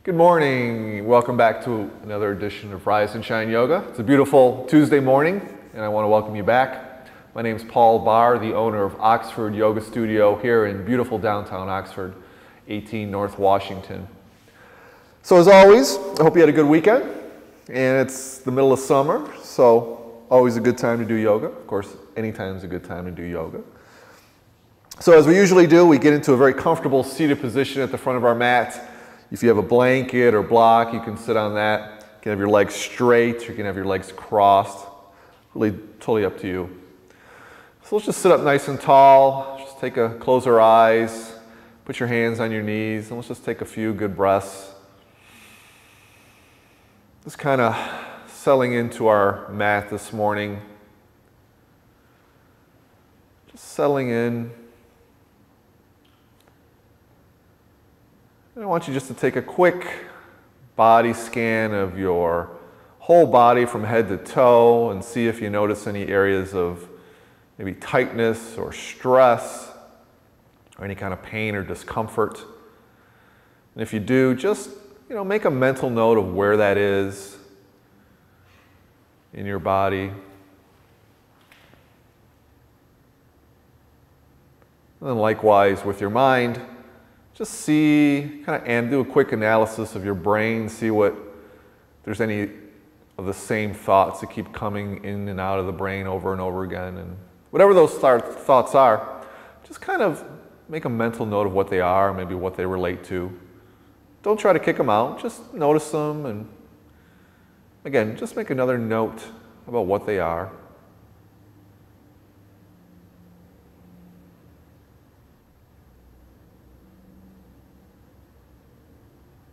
Good morning. Welcome back to another edition of Rise and Shine Yoga. It's a beautiful Tuesday morning, and I want to welcome you back. My name is Paul Barr, the owner of Oxford Yoga Studio here in beautiful downtown Oxford, 18 North Washington. So as always, I hope you had a good weekend, and it's the middle of summer, so always a good time to do yoga. Of course, anytime is a good time to do yoga. So as we usually do, we get into a very comfortable seated position at the front of our mat. If you have a blanket or block, you can sit on that. You can have your legs straight, you can have your legs crossed. Really totally up to you. So let's just sit up nice and tall. Just close our eyes, put your hands on your knees, and let's just take a few good breaths. Just kind of settling into our mat this morning. Just settling in. And I want you just to take a quick body scan of your whole body from head to toe and see if you notice any areas of maybe tightness or stress or any kind of pain or discomfort. And if you do, just make a mental note of where that is in your body. And then likewise with your mind, just see, and do a quick analysis of your brain, see if there's any of the same thoughts that keep coming in and out of the brain over and over again. And whatever those thoughts are, just kind of make a mental note of what they are, maybe what they relate to. Don't try to kick them out, just notice them, and again, just make another note about what they are.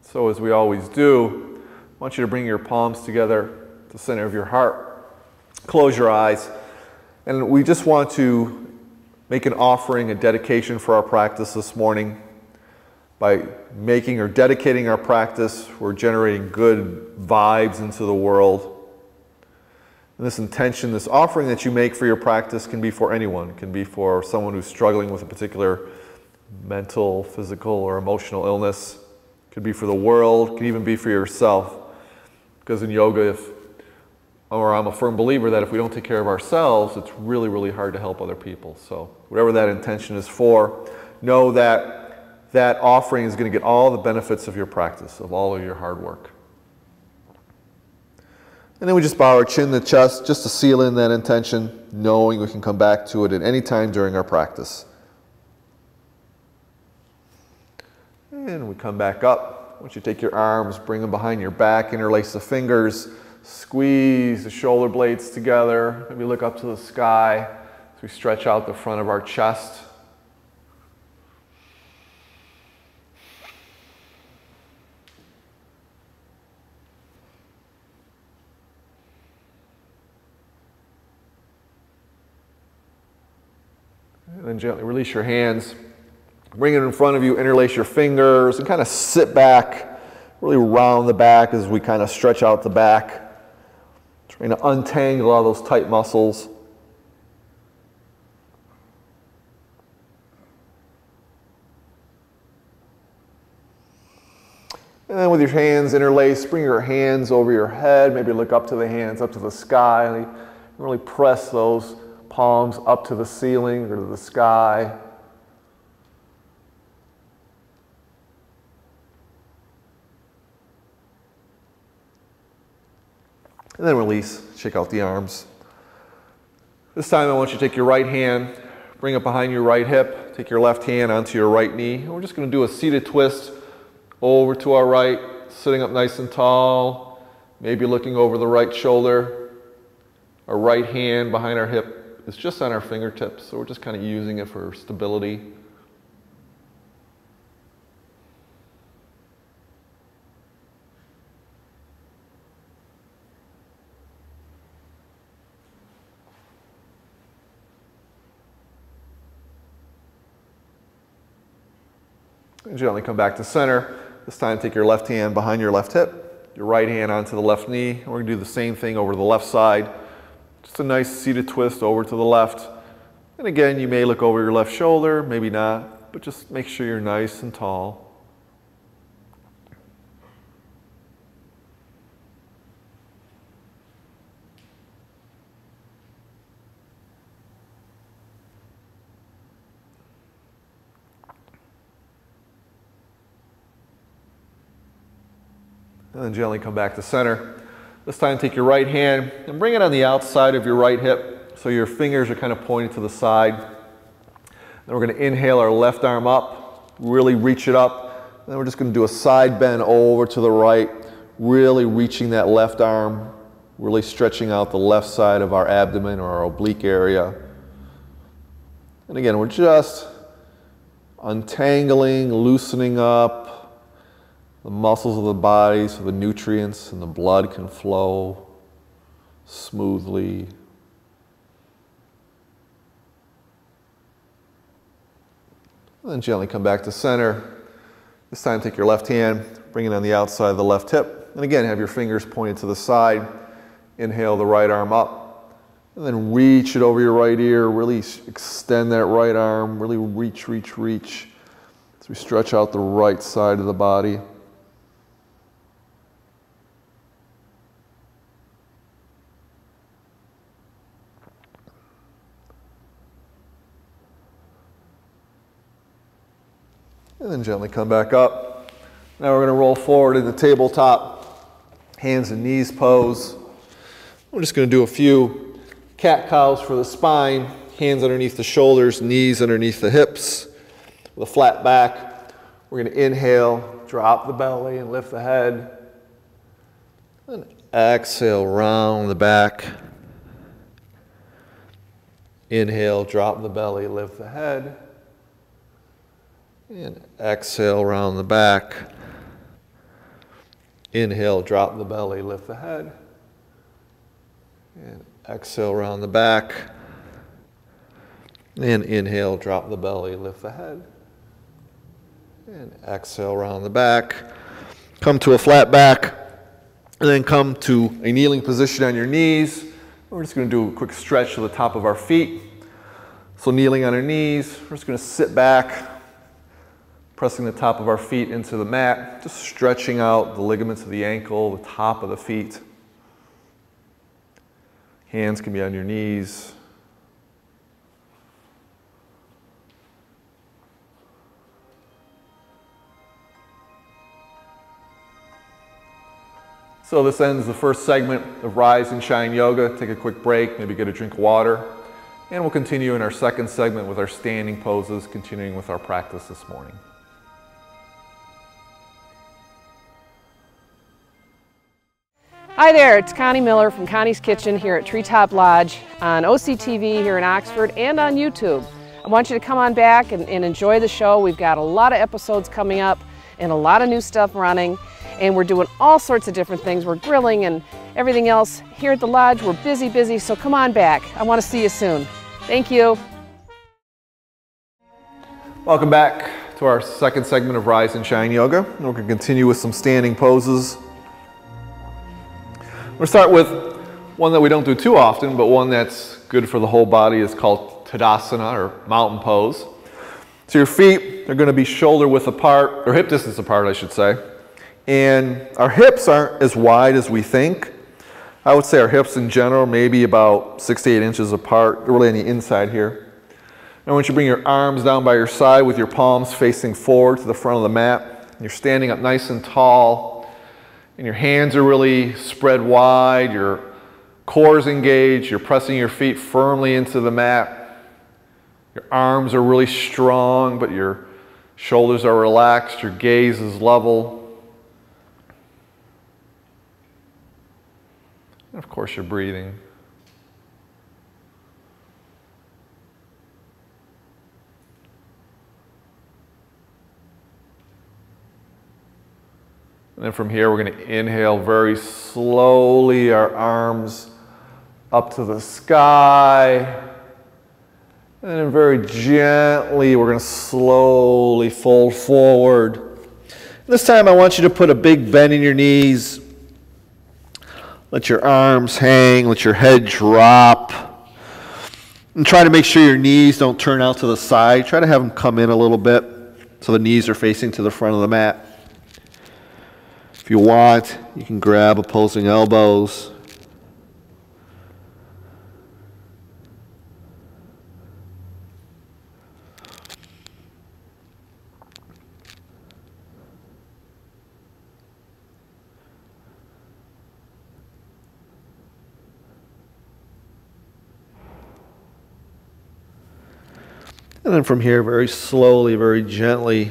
So as we always do, I want you to bring your palms together to the center of your heart. Close your eyes. And we just want to make an offering, a dedication for our practice this morning. By making or dedicating our practice, we're generating good vibes into the world. And this intention, this offering that you make for your practice can be for anyone. It can be for someone who's struggling with a particular mental, physical, or emotional illness. Could be for the world, could even be for yourself. Because in yoga, I'm a firm believer that if we don't take care of ourselves, it's really, really hard to help other people. So whatever that intention is for, know that that offering is going to get all the benefits of your practice, of all of your hard work. And then we just bow our chin to the chest just to seal in that intention, knowing we can come back to it at any time during our practice. And we come back up. Once you take your arms, bring them behind your back, interlace the fingers, squeeze the shoulder blades together. Maybe look up to the sky as we stretch out the front of our chest. And then gently release your hands. Bring it in front of you, interlace your fingers, and kind of sit back, really round the back as we kind of stretch out the back, trying to untangle all those tight muscles. And then with your hands interlaced, bring your hands over your head, maybe look up to the hands, up to the sky, and really press those palms up to the ceiling or to the sky. And then release, shake out the arms. This time I want you to take your right hand, bring it behind your right hip, take your left hand onto your right knee, and we're just going to do a seated twist over to our right, sitting up nice and tall, maybe looking over the right shoulder. Our right hand behind our hip is just on our fingertips, so we're just kind of using it for stability. And gently come back to center. This time take your left hand behind your left hip, your right hand onto the left knee. And we're going to do the same thing over to the left side. Just a nice seated twist over to the left. And again, you may look over your left shoulder, maybe not, but just make sure you're nice and tall. And then gently come back to center. This time take your right hand and bring it on the outside of your right hip so your fingers are kind of pointed to the side. Then we're going to inhale our left arm up, really reach it up. Then we're just going to do a side bend over to the right, really reaching that left arm, really stretching out the left side of our abdomen or our oblique area. And again, we're just untangling, loosening up the muscles of the body so the nutrients and the blood can flow smoothly. And then gently come back to center. This time take your left hand, bring it on the outside of the left hip. And again, have your fingers pointed to the side. Inhale the right arm up. And then reach it over your right ear. Really extend that right arm. Really reach, reach, reach. As we stretch out the right side of the body. And then gently come back up. Now we're going to roll forward in the tabletop, hands and knees pose. We're just going to do a few cat-cows for the spine, hands underneath the shoulders, knees underneath the hips, with a flat back. We're going to inhale, drop the belly and lift the head. And exhale, round the back. Inhale, drop the belly, lift the head. And exhale, round the back. Inhale, drop the belly, lift the head. And exhale, round the back. And inhale, drop the belly, lift the head. And exhale, round the back. Come to a flat back. And then come to a kneeling position on your knees. We're just going to do a quick stretch to the top of our feet. So kneeling on our knees, we're just going to sit back, pressing the top of our feet into the mat, just stretching out the ligaments of the ankle, the top of the feet. Hands can be on your knees. So this ends the first segment of Rise and Shine Yoga. Take a quick break, maybe get a drink of water, and we'll continue in our second segment with our standing poses, continuing with our practice this morning. Hi there, it's Connie Miller from Connie's Kitchen here at Treetop Lodge on OCTV here in Oxford and on YouTube. I want you to come on back and enjoy the show. We've got a lot of episodes coming up and a lot of new stuff running, and we're doing all sorts of different things. We're grilling and everything else here at the lodge. We're busy, so come on back. I want to see you soon. Thank you. Welcome back to our second segment of Rise and Shine Yoga. We're going to continue with some standing poses. We'll start with one that we don't do too often, but one that's good for the whole body. Is called Tadasana, or mountain pose. So your feet are going to be shoulder width apart, or hip distance apart, I should say. And our hips aren't as wide as we think. I would say our hips in general maybe about 6 to 8 inches apart, really on the inside here. Now I want you to bring your arms down by your side with your palms facing forward to the front of the mat. You're standing up nice and tall. And your hands are really spread wide, your core is engaged, you're pressing your feet firmly into the mat. Your arms are really strong, but your shoulders are relaxed, your gaze is level. And of course, you're breathing. And then from here, we're going to inhale very slowly, our arms up to the sky. And then very gently, we're going to slowly fold forward. This time, I want you to put a big bend in your knees. Let your arms hang, let your head drop. And try to make sure your knees don't turn out to the side. Try to have them come in a little bit so the knees are facing to the front of the mat. If you want, you can grab opposing elbows. And then from here, very slowly, very gently,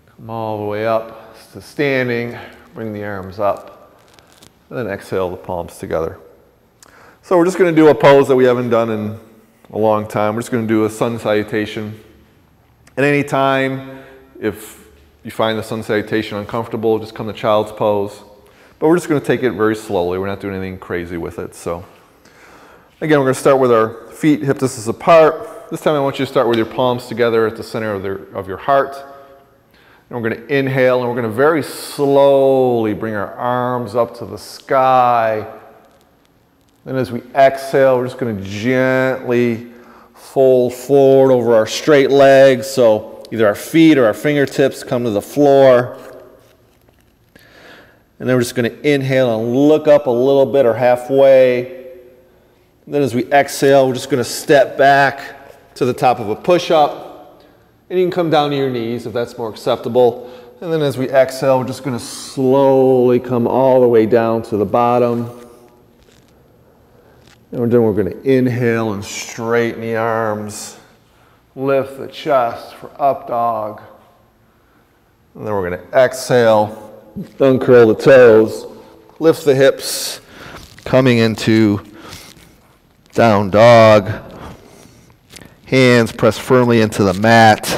come all the way up to standing, bring the arms up, and then exhale the palms together. So we're just going to do a pose that we haven't done in a long time. We're just going to do a sun salutation. At any time, if you find the sun salutation uncomfortable, just come to child's pose. But we're just going to take it very slowly. We're not doing anything crazy with it. So again, we're going to start with our feet hip distance apart. This time I want you to start with your palms together at the center of your heart. And we're going to inhale, and we're going to very slowly bring our arms up to the sky. Then as we exhale, we're just going to gently fold forward over our straight legs. So either our feet or our fingertips come to the floor. And then we're just going to inhale and look up a little bit or halfway. And then as we exhale, we're just going to step back to the top of a push-up. And you can come down to your knees if that's more acceptable. And then as we exhale, we're just going to slowly come all the way down to the bottom. And then we're going to inhale and straighten the arms. Lift the chest for up dog. And then we're going to exhale, uncurl the toes, lift the hips, coming into down dog. Hands press firmly into the mat.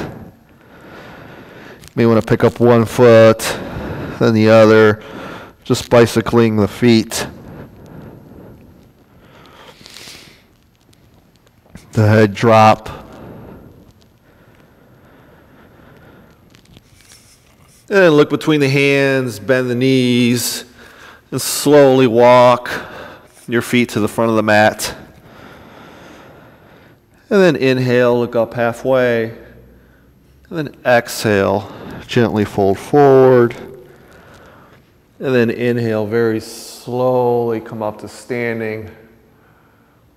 You may want to pick up one foot, then the other, just bicycling the feet. The head drop. And then look between the hands, bend the knees, and slowly walk your feet to the front of the mat. And then inhale, look up halfway. And then exhale, gently fold forward. And then inhale, very slowly come up to standing.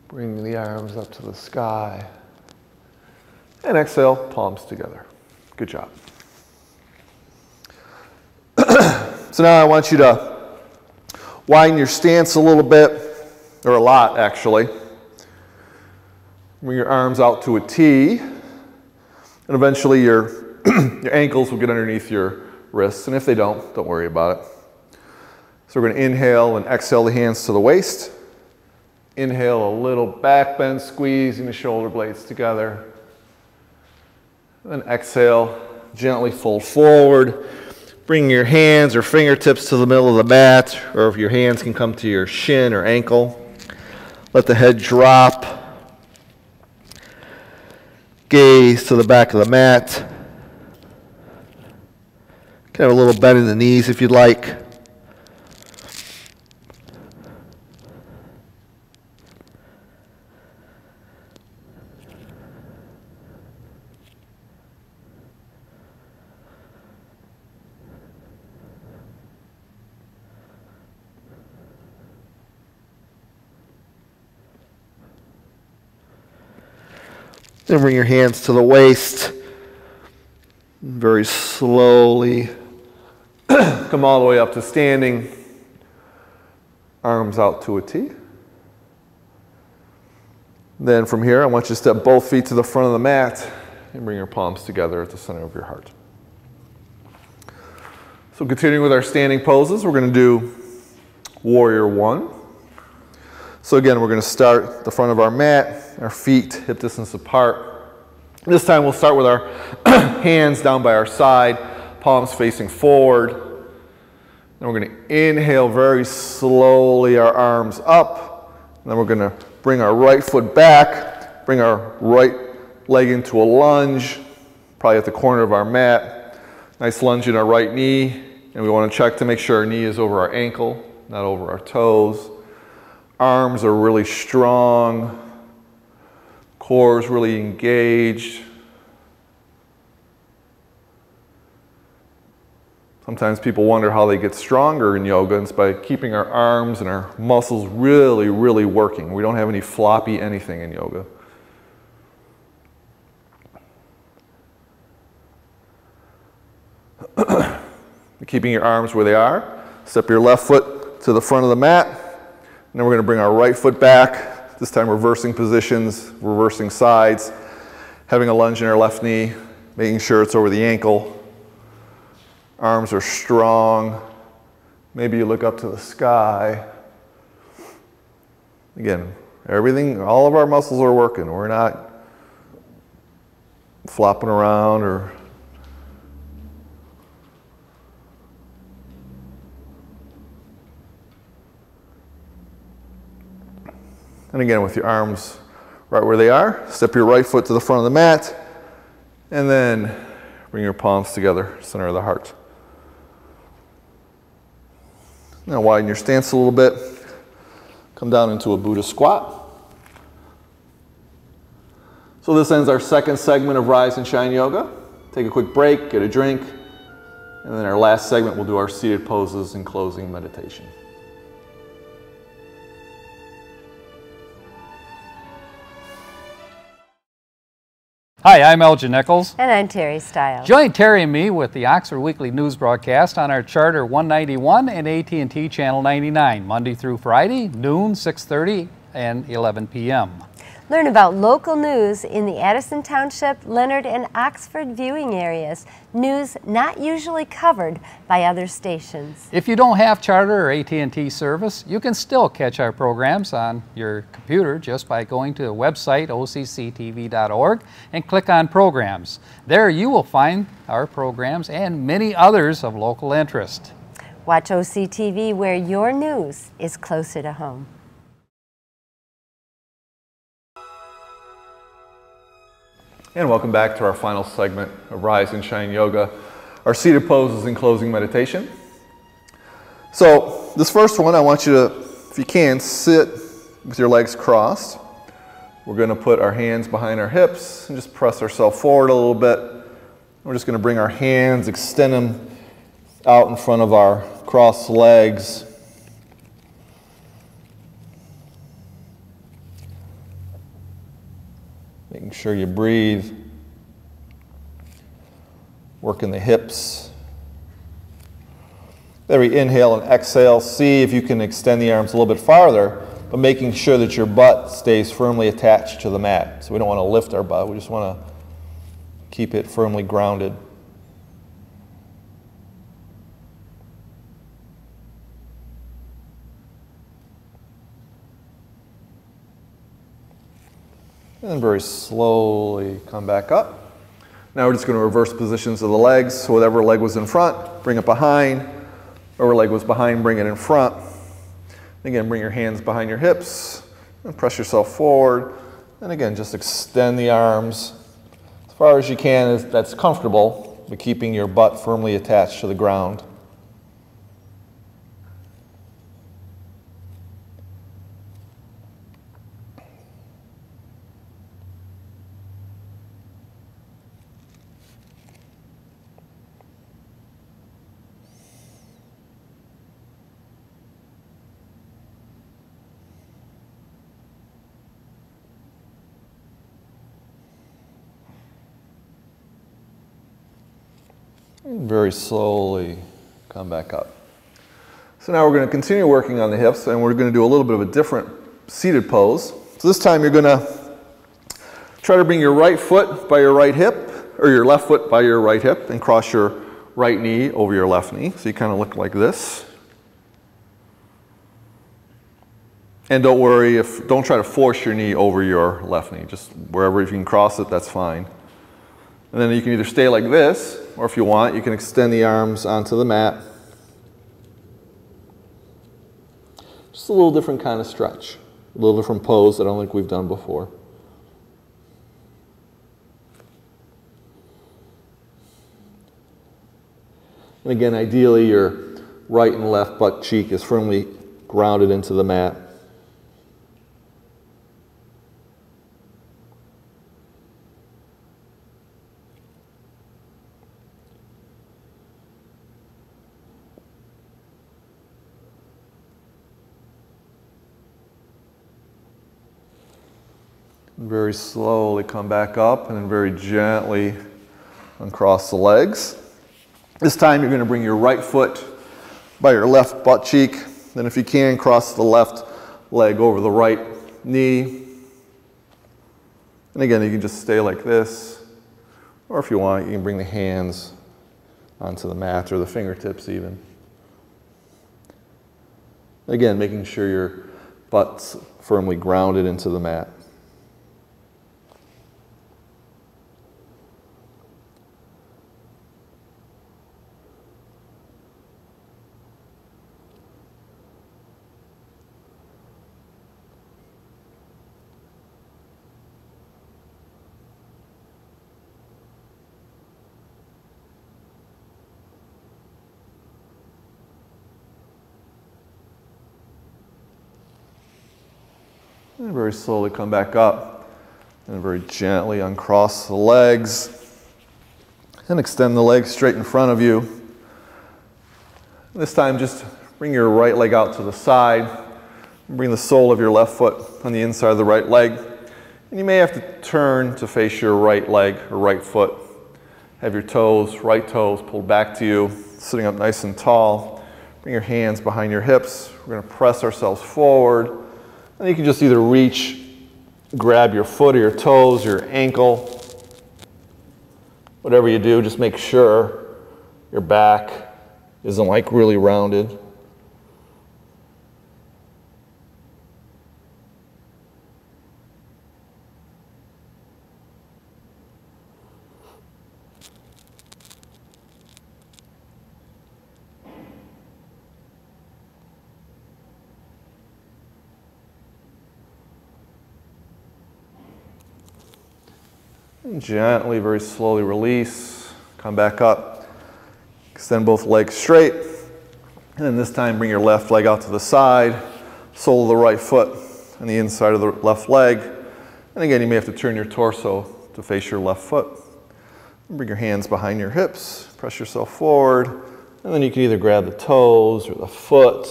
Bring the arms up to the sky. And exhale, palms together. Good job. So now I want you to widen your stance a little bit, or a lot actually. Bring your arms out to a T, and eventually your ankles will get underneath your wrists, and if they don't worry about it. So we're going to inhale and exhale the hands to the waist. Inhale a little back bend, squeezing the shoulder blades together. And then exhale, gently fold forward. Bring your hands or fingertips to the middle of the mat, or if your hands can come to your shin or ankle. Let the head drop. Gaze to the back of the mat. You can have a little bend in the knees if you'd like. Then bring your hands to the waist. Very slowly come all the way up to standing. Arms out to a T. Then from here, I want you to step both feet to the front of the mat and bring your palms together at the center of your heart. So continuing with our standing poses, we're going to do Warrior One. So again, we're going to start the front of our mat, our feet hip distance apart. This time we'll start with our hands down by our side, palms facing forward. Then we're going to inhale very slowly, our arms up. And then we're going to bring our right foot back, bring our right leg into a lunge, probably at the corner of our mat. Nice lunge in our right knee. And we want to check to make sure our knee is over our ankle, not over our toes. Arms are really strong. Core is really engaged. Sometimes people wonder how they get stronger in yoga, and it's by keeping our arms and our muscles really, really working. We don't have any floppy anything in yoga. Keeping your arms where they are. Step your left foot to the front of the mat. And then we're going to bring our right foot back This time reversing positions, reversing sides, having a lunge in our left knee, making sure it's over the ankle. Arms are strong. Maybe you look up to the sky. Again, everything, all of our muscles are working. We're not flopping around or and again, with your arms right where they are, step your right foot to the front of the mat, and then bring your palms together, center of the heart. Now widen your stance a little bit. Come down into a Buddha squat. So this ends our second segment of Rise and Shine Yoga. Take a quick break, get a drink, and then our last segment we'll do our seated poses and closing meditation. Hi, I'm Elgin Nichols. And I'm Terry Stiles. Join Terry and me with the Oxford Weekly News broadcast on our Charter 191 and AT&T Channel 99, Monday through Friday, noon, 6:30, and 11 p.m. Learn about local news in the Addison Township, Leonard, and Oxford viewing areas. News not usually covered by other stations. If you don't have Charter or AT&T service, you can still catch our programs on your computer just by going to the website occtv.org and click on Programs. There you will find our programs and many others of local interest. Watch OCTV where your news is closer to home. And welcome back to our final segment of Rise and Shine Yoga, our seated poses and closing meditation. So this first one, I want you to, if you can, sit with your legs crossed. We're going to put our hands behind our hips and just press ourselves forward a little bit. We're just going to bring our hands, extend them out in front of our crossed legs. Making sure you breathe, working the hips. Every inhale and exhale, see if you can extend the arms a little bit farther, but making sure that your butt stays firmly attached to the mat. So we don't want to lift our butt, we just want to keep it firmly grounded. And very slowly come back up. Now we're just going to reverse positions of the legs. So whatever leg was in front, bring it behind. Whatever leg was behind, bring it in front. Again, bring your hands behind your hips and press yourself forward. And again, just extend the arms as far as you can, that's comfortable, but keeping your butt firmly attached to the ground. And very slowly come back up. So now we're going to continue working on the hips, and we're going to do a little bit of a different seated pose. So this time you're going to try to bring your right foot by your right hip, or your left foot by your right hip, and cross your right knee over your left knee. So you kind of look like this. And don't worry, don't try to force your knee over your left knee. Just wherever you can cross it, that's fine. And then you can either stay like this, or if you want, you can extend the arms onto the mat. Just a little different kind of stretch, a little different pose that I don't think we've done before. And again, ideally your right and left butt cheek is firmly grounded into the mat. Very slowly come back up and then very gently uncross the legs. This time you're going to bring your right foot by your left butt cheek. Then if you can, cross the left leg over the right knee. And again, you can just stay like this, or if you want, you can bring the hands onto the mat or the fingertips even. Again, making sure your butt's firmly grounded into the mat. And very slowly come back up and very gently uncross the legs and extend the legs straight in front of you. This time just bring your right leg out to the side. Bring the sole of your left foot on the inside of the right leg. And you may have to turn to face your right leg or right foot. Have your toes, right toes pulled back to you, sitting up nice and tall. Bring your hands behind your hips. We're going to press ourselves forward. And you can just either reach, grab your foot or your toes, your ankle. Whatever you do, just make sure your back isn't like really rounded. And gently, very slowly release. Come back up. Extend both legs straight. And then this time, bring your left leg out to the side. Sole of the right foot on the inside of the left leg. And again, you may have to turn your torso to face your left foot. Bring your hands behind your hips. Press yourself forward. And then you can either grab the toes or the foot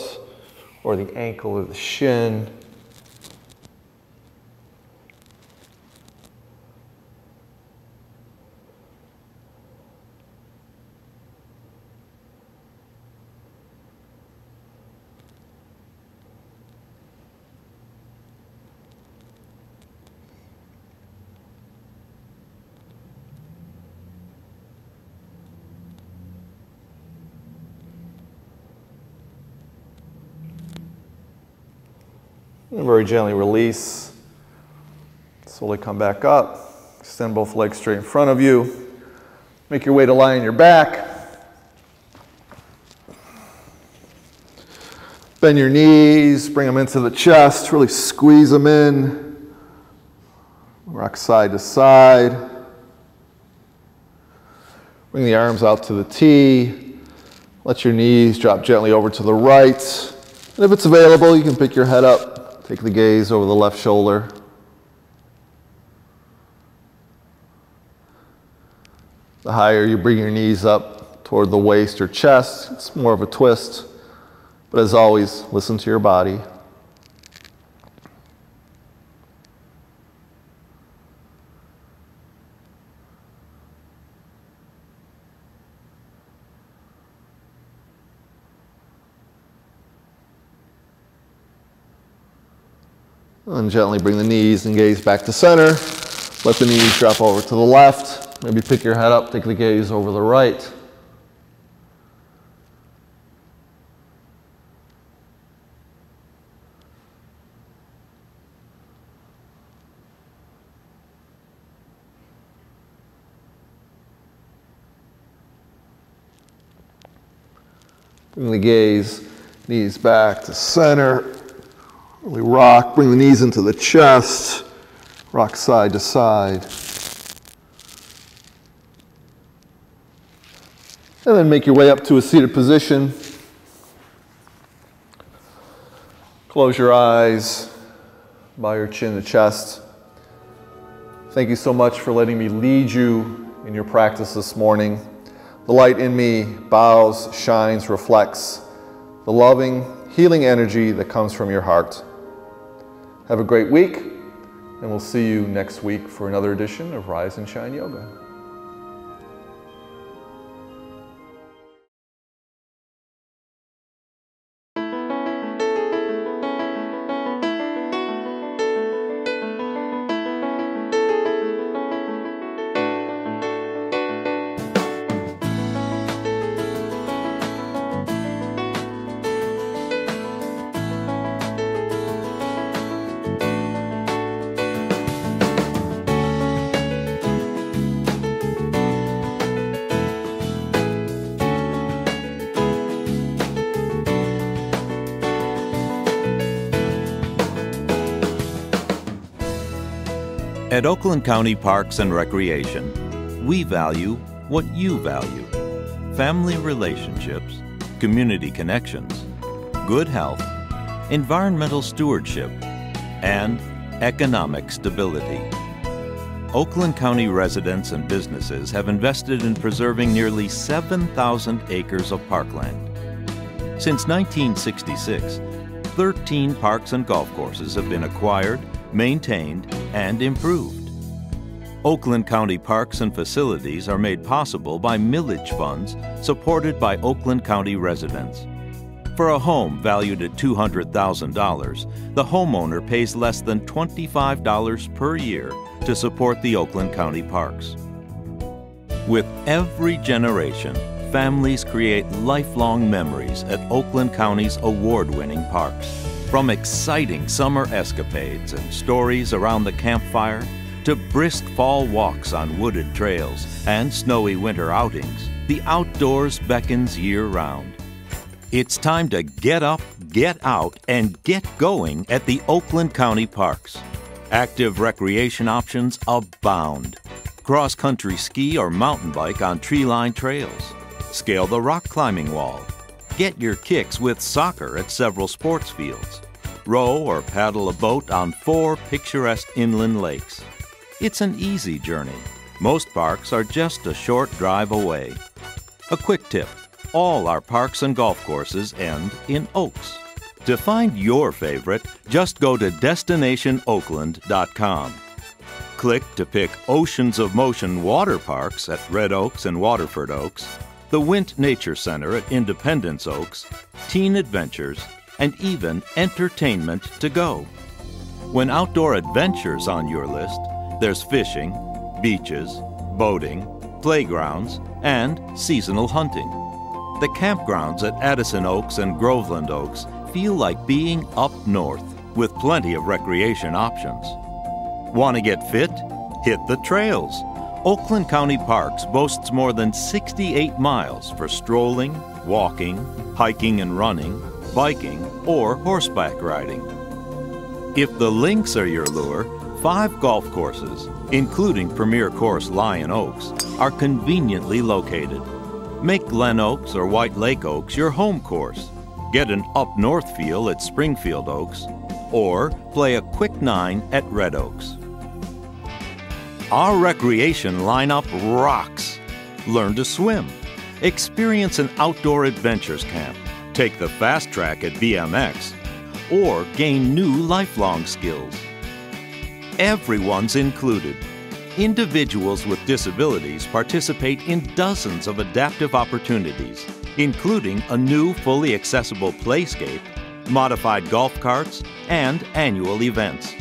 or the ankle or the shin. And very gently release. Slowly come back up. Extend both legs straight in front of you. Make your way to lie on your back. Bend your knees, bring them into the chest, really squeeze them in. Rock side to side. Bring the arms out to the T. Let your knees drop gently over to the right. And if it's available, you can pick your head up. Take the gaze over the left shoulder. The higher you bring your knees up toward the waist or chest, it's more of a twist. But as always, listen to your body. And gently bring the knees and gaze back to center. Let the knees drop over to the left. Maybe pick your head up, take the gaze over the right. Bring the gaze, knees back to center. Really rock, bring the knees into the chest, rock side to side. And then make your way up to a seated position. Close your eyes, bow your chin to chest. Thank you so much for letting me lead you in your practice this morning. The light in me bows, shines, reflects the loving, healing energy that comes from your heart. Have a great week, and we'll see you next week for another edition of Rise and Shine Yoga. At Oakland County Parks and Recreation, we value what you value: family relationships, community connections, good health, environmental stewardship, and economic stability. Oakland County residents and businesses have invested in preserving nearly 7,000 acres of parkland. Since 1966, 13 parks and golf courses have been acquired, maintained, and improved. Oakland County parks and facilities are made possible by millage funds supported by Oakland County residents. For a home valued at $200,000, the homeowner pays less than $25 per year to support the Oakland County parks. With every generation, families create lifelong memories at Oakland County's award-winning parks. From exciting summer escapades and stories around the campfire to brisk fall walks on wooded trails and snowy winter outings, the outdoors beckons year-round. It's time to get up, get out, and get going at the Oakland County parks. Active recreation options abound. Cross-country ski or mountain bike on tree-lined trails. Scale the rock climbing wall. Get your kicks with soccer at several sports fields. Row or paddle a boat on 4 picturesque inland lakes. It's an easy journey. Most parks are just a short drive away. A quick tip: all our parks and golf courses end in Oaks. To find your favorite, just go to destinationoakland.com. Click to pick Oceans of Motion water parks at Red Oaks and Waterford Oaks, the Wint Nature Center at Independence Oaks, Teen Adventures, and even entertainment to go. When outdoor adventures on your list, there's fishing, beaches, boating, playgrounds, and seasonal hunting. The campgrounds at Addison Oaks and Groveland Oaks feel like being up north with plenty of recreation options. Want to get fit? Hit the trails. Oakland County Parks boasts more than 68 miles for strolling, walking, hiking and running, biking, or horseback riding. If the links are your lure, 5 golf courses, including premier course Lion Oaks, are conveniently located. Make Glen Oaks or White Lake Oaks your home course. Get an up-north feel at Springfield Oaks, or play a quick 9 at Red Oaks. Our recreation lineup rocks. Learn to swim. Experience an outdoor adventures camp. Take the fast track at BMX, or gain new lifelong skills. Everyone's included. Individuals with disabilities participate in dozens of adaptive opportunities, including a new fully accessible playscape, modified golf carts, and annual events.